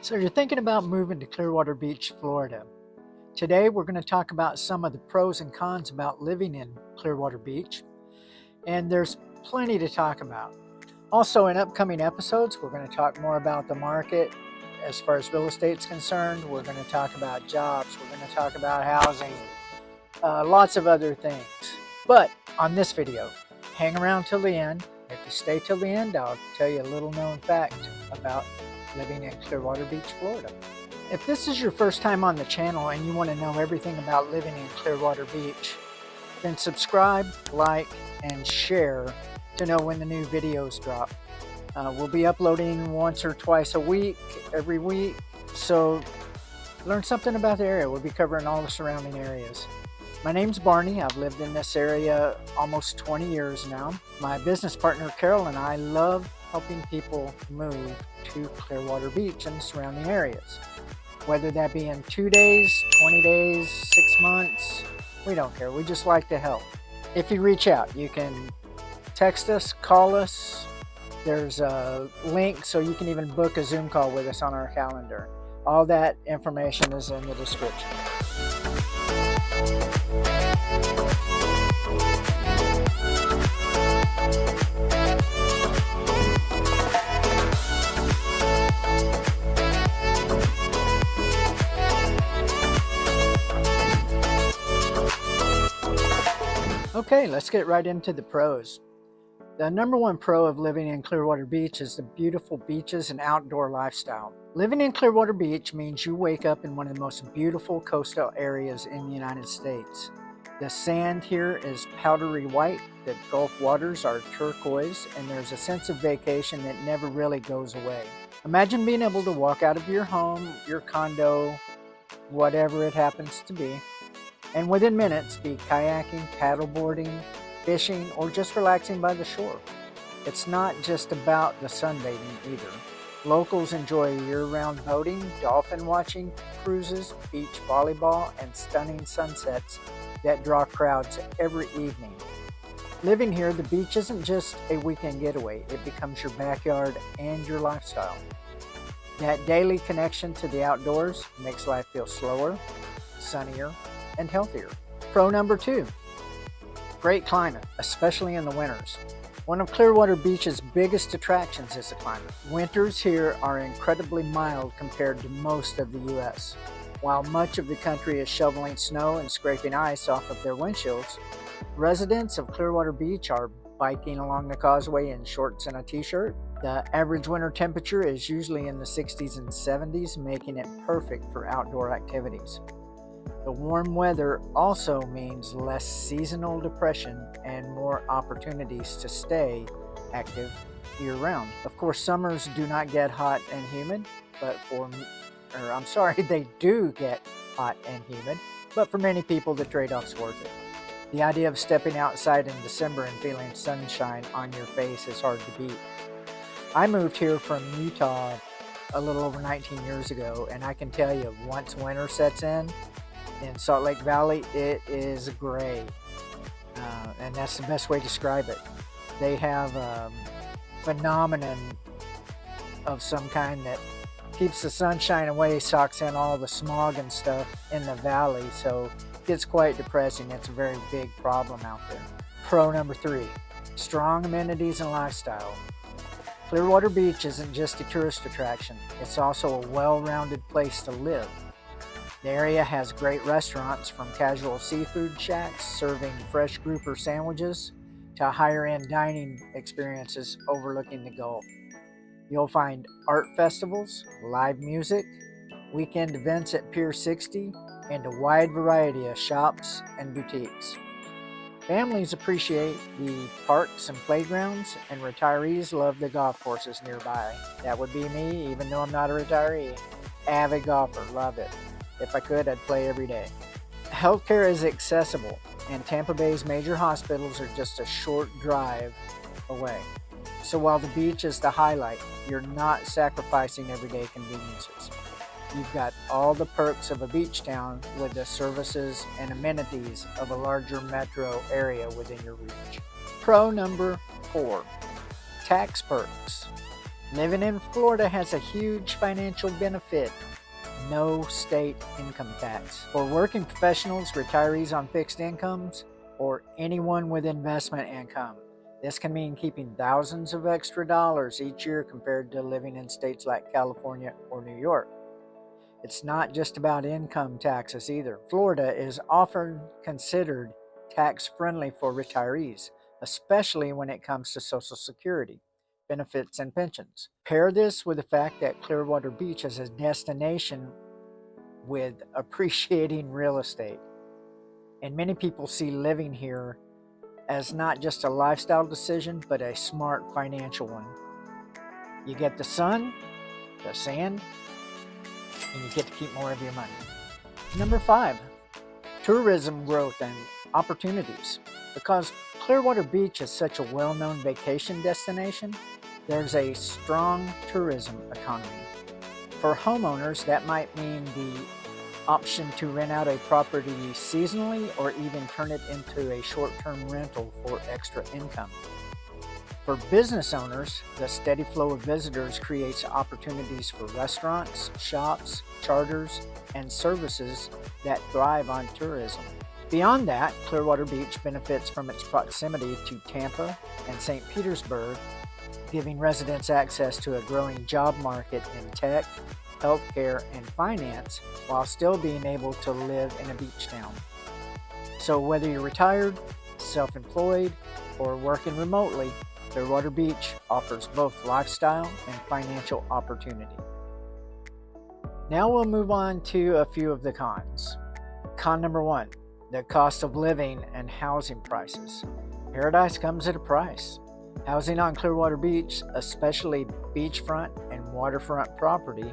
So you're thinking about moving to Clearwater Beach, Florida. Today we're going to talk about some of the pros and cons about living in Clearwater Beach, and there's plenty to talk about. Also, in upcoming episodes, we're going to talk more about the market as far as real estate's concerned. We're going to talk about jobs. We're going to talk about housing, lots of other things. But on this video, hang around till the end. If you stay till the end, I'll tell you a little known fact about living in Clearwater Beach, Florida. If this is your first time on the channel and you want to know everything about living in Clearwater Beach, then subscribe, like, and share to know when the new videos drop. We'll be uploading once or twice a week, every week, so learn something about the area. We'll be covering all the surrounding areas. My name's Barney. I've lived in this area almost 20 years now. My business partner Carol and I love helping people move to Clearwater Beach and the surrounding areas. Whether that be in 2 days, 20 days, 6 months, we don't care. We just like to help. If you reach out, you can text us, call us. There's a link so you can even book a Zoom call with us on our calendar. All that information is in the description. Okay, let's get right into the pros. The number one pro of living in Clearwater Beach is the beautiful beaches and outdoor lifestyle. Living in Clearwater Beach means you wake up in one of the most beautiful coastal areas in the United States. The sand here is powdery white, the Gulf waters are turquoise, and there's a sense of vacation that never really goes away. Imagine being able to walk out of your home, your condo, whatever it happens to be, and within minutes be kayaking, paddleboarding, fishing, or just relaxing by the shore. It's not just about the sunbathing either. Locals enjoy year-round boating, dolphin watching, cruises, beach volleyball, and stunning sunsets that draw crowds every evening. Living here, the beach isn't just a weekend getaway. It becomes your backyard and your lifestyle. That daily connection to the outdoors makes life feel slower, sunnier, and healthier. Pro number 2, great climate, especially in the winters. One of Clearwater Beach's biggest attractions is the climate. Winters here are incredibly mild compared to most of the U.S. While much of the country is shoveling snow and scraping ice off of their windshields, residents of Clearwater Beach are biking along the causeway in shorts and a t-shirt. The average winter temperature is usually in the 60s and 70s, making it perfect for outdoor activities. The warm weather also means less seasonal depression and more opportunities to stay active year-round. Of course, summers do not get hot and humid, they do get hot and humid, but for many people the trade-off's worth it. The idea of stepping outside in December and feeling sunshine on your face is hard to beat. I moved here from Utah a little over 19 years ago, and I can tell you, once winter sets in Salt Lake Valley, it is gray, and that's the best way to describe it. They have a phenomenon of some kind that keeps the sunshine away, sucks in all the smog and stuff in the valley, so it gets quite depressing. It's a very big problem out there. Pro number 3, strong amenities and lifestyle. Clearwater Beach isn't just a tourist attraction, it's also a well-rounded place to live. The area has great restaurants, from casual seafood shacks serving fresh grouper sandwiches to higher-end dining experiences overlooking the Gulf. You'll find art festivals, live music, weekend events at Pier 60, and a wide variety of shops and boutiques. Families appreciate the parks and playgrounds, and retirees love the golf courses nearby. That would be me, even though I'm not a retiree. Avid golfer, love it. If I could, I'd play every day. Healthcare is accessible, and Tampa Bay's major hospitals are just a short drive away. So while the beach is the highlight, you're not sacrificing everyday conveniences. You've got all the perks of a beach town with the services and amenities of a larger metro area within your reach. Pro number 4, tax perks. Living in Florida has a huge financial benefit. No state income tax. For working professionals, retirees on fixed incomes, or anyone with investment income, this can mean keeping thousands of extra dollars each year compared to living in states like California or New York. It's not just about income taxes either. Florida is often considered tax-friendly for retirees, especially when it comes to Social Security, benefits, and pensions. Pair this with the fact that Clearwater Beach is a destination with appreciating real estate. And many people see living here as not just a lifestyle decision, but a smart financial one. You get the sun, the sand, and you get to keep more of your money. Number 5, tourism growth and opportunities. Because Clearwater Beach is such a well-known vacation destination, there's a strong tourism economy. For homeowners, that might mean the option to rent out a property seasonally or even turn it into a short-term rental for extra income. For business owners, the steady flow of visitors creates opportunities for restaurants, shops, charters, and services that thrive on tourism. Beyond that, Clearwater Beach benefits from its proximity to Tampa and St. Petersburg, giving residents access to a growing job market in tech, healthcare, and finance, while still being able to live in a beach town. So whether you're retired, self-employed, or working remotely, Clearwater Beach offers both lifestyle and financial opportunity. Now we'll move on to a few of the cons. Con number 1, the cost of living and housing prices. Paradise comes at a price. Housing on Clearwater Beach, especially beachfront and waterfront property,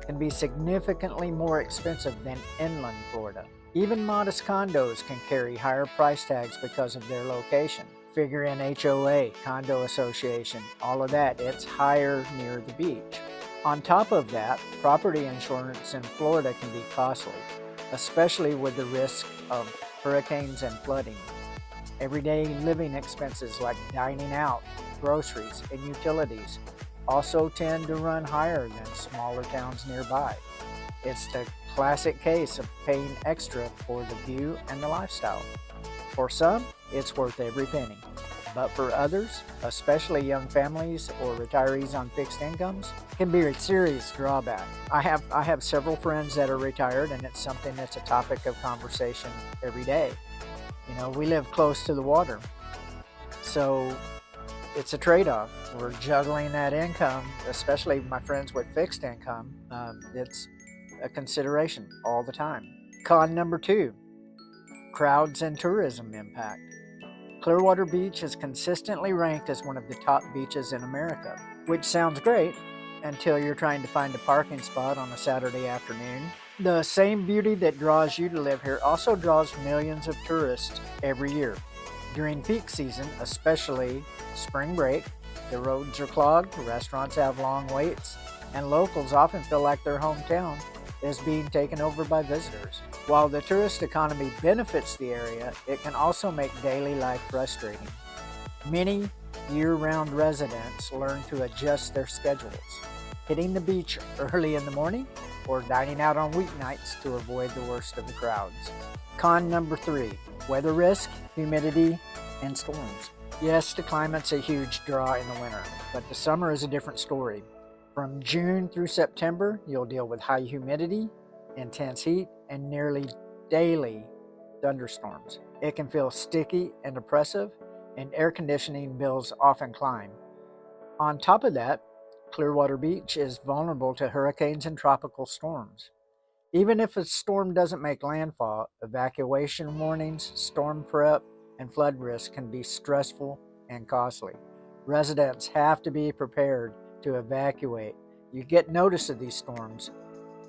can be significantly more expensive than inland Florida. Even modest condos can carry higher price tags because of their location. Figure in HOA, condo association, all of that, it's higher near the beach. On top of that, property insurance in Florida can be costly, especially with the risk of hurricanes and flooding. Everyday living expenses like dining out, groceries, and utilities also tend to run higher than smaller towns nearby. It's the classic case of paying extra for the view and the lifestyle. For some, it's worth every penny. But for others, especially young families or retirees on fixed incomes, it can be a serious drawback. I have several friends that are retired, and it's something that's a topic of conversation every day. You know, we live close to the water, so it's a trade-off. We're juggling that income, especially my friends with fixed income. It's a consideration all the time. Con number 2, crowds and tourism impact. Clearwater Beach is consistently ranked as one of the top beaches in America, which sounds great until you're trying to find a parking spot on a Saturday afternoon. The same beauty that draws you to live here also draws millions of tourists every year. During peak season, especially spring break, the roads are clogged, restaurants have long waits, and locals often feel like their hometown is being taken over by visitors. While the tourist economy benefits the area, it can also make daily life frustrating. Many year-round residents learn to adjust their schedules, hitting the beach early in the morning or dining out on weeknights to avoid the worst of the crowds. Con number 3, weather risk, humidity, and storms. Yes, the climate's a huge draw in the winter, but the summer is a different story. From June through September, you'll deal with high humidity, intense heat, and nearly daily thunderstorms. It can feel sticky and oppressive, and air conditioning bills often climb. On top of that, Clearwater Beach is vulnerable to hurricanes and tropical storms. Even if a storm doesn't make landfall, evacuation warnings, storm prep, and flood risk can be stressful and costly. Residents have to be prepared to evacuate. You get notice of these storms,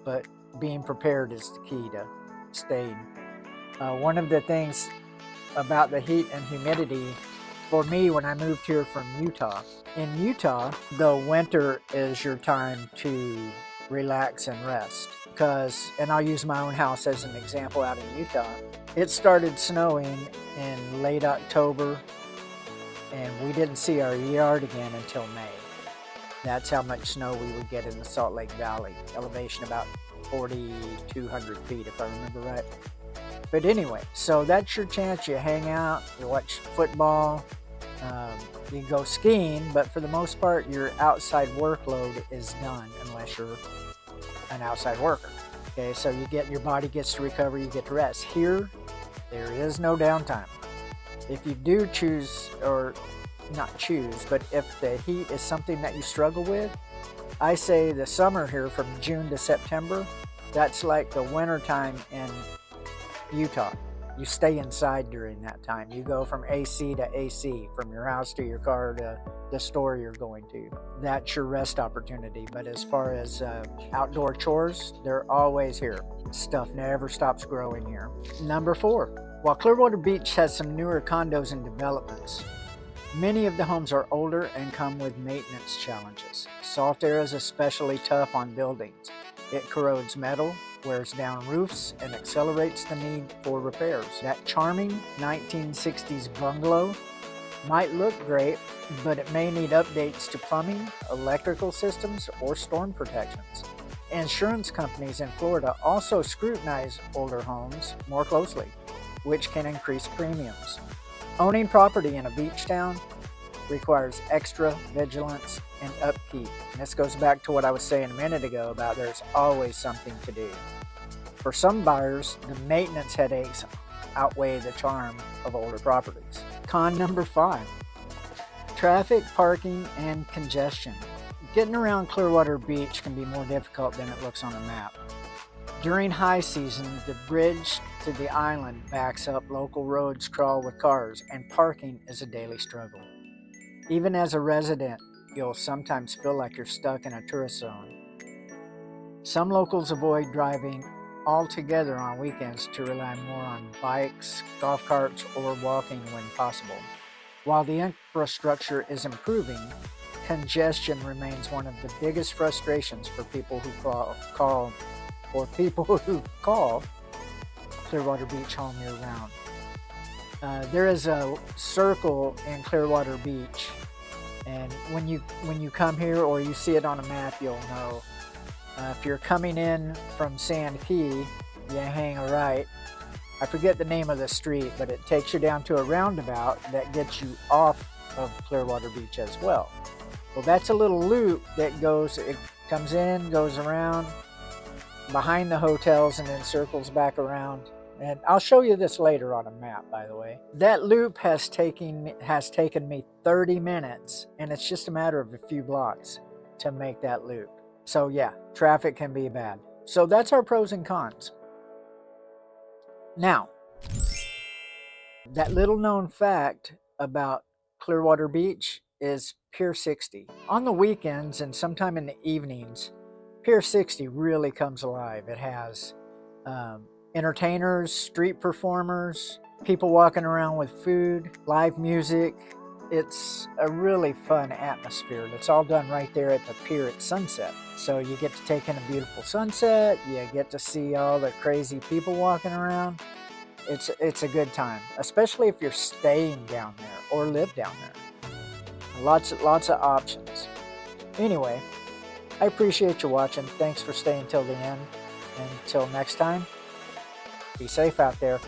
but being prepared is the key to staying. One of the things about the heat and humidity for me when I moved here from Utah. In Utah, the winter is your time to relax and rest. And I'll use my own house as an example out in Utah. It started snowing in late October, and we didn't see our yard again until May. That's how much snow we would get in the Salt Lake Valley. Elevation about 4,200 feet, if I remember right. But anyway, so that's your chance. You hang out, you watch football, you go skiing, but for the most part, your outside workload is done unless you're an outside worker. Okay, so your body gets to recover, you get to rest. Here, there is no downtime. If you do choose, or not choose, but if the heat is something that you struggle with, I say the summer here from June to September, that's like the winter time in Utah. You stay inside during that time. You go from AC to AC, from your house to your car to the store you're going to. That's your rest opportunity. But as far as outdoor chores, they're always here. Stuff never stops growing here. Number 4, while Clearwater Beach has some newer condos and developments, many of the homes are older and come with maintenance challenges. Salt air is especially tough on buildings. It corrodes metal, wears down roofs, and accelerates the need for repairs. That charming 1960s bungalow might look great, but it may need updates to plumbing, electrical systems, or storm protections. Insurance companies in Florida also scrutinize older homes more closely, which can increase premiums. Owning property in a beach town requires extra vigilance and upkeep. And this goes back to what I was saying a minute ago about there's always something to do. For some buyers, the maintenance headaches outweigh the charm of older properties. Con number 5, traffic, parking, and congestion. Getting around Clearwater Beach can be more difficult than it looks on a map. During high season, the bridge to the island backs up, local roads crawl with cars, and parking is a daily struggle. Even as a resident, you'll sometimes feel like you're stuck in a tourist zone. Some locals avoid driving altogether on weekends to rely more on bikes, golf carts, or walking when possible. While the infrastructure is improving, congestion remains one of the biggest frustrations for people who call Clearwater Beach home year-round. There is a circle in Clearwater Beach, and when you come here or you see it on a map, you'll know. If you're coming in from Sand Key, you hang a right. I forget the name of the street, but it takes you down to a roundabout that gets you off of Clearwater Beach as well. Well, that's a little loop that it comes in, goes around behind the hotels, and then circles back around. And I'll show you this later on a map, by the way. That loop has taken me 30 minutes, and it's just a matter of a few blocks to make that loop. So yeah, traffic can be bad. So that's our pros and cons. Now, that little known fact about Clearwater Beach is Pier 60. On the weekends and sometime in the evenings, Pier 60 really comes alive. It has entertainers, street performers, people walking around with food, live music. It's a really fun atmosphere. It's all done right there at the pier at sunset. So you get to take in a beautiful sunset. You get to see all the crazy people walking around. It's a good time, especially if you're staying down there or live down there. Lots of options. Anyway, I appreciate you watching. Thanks for staying till the end. Until next time, be safe out there.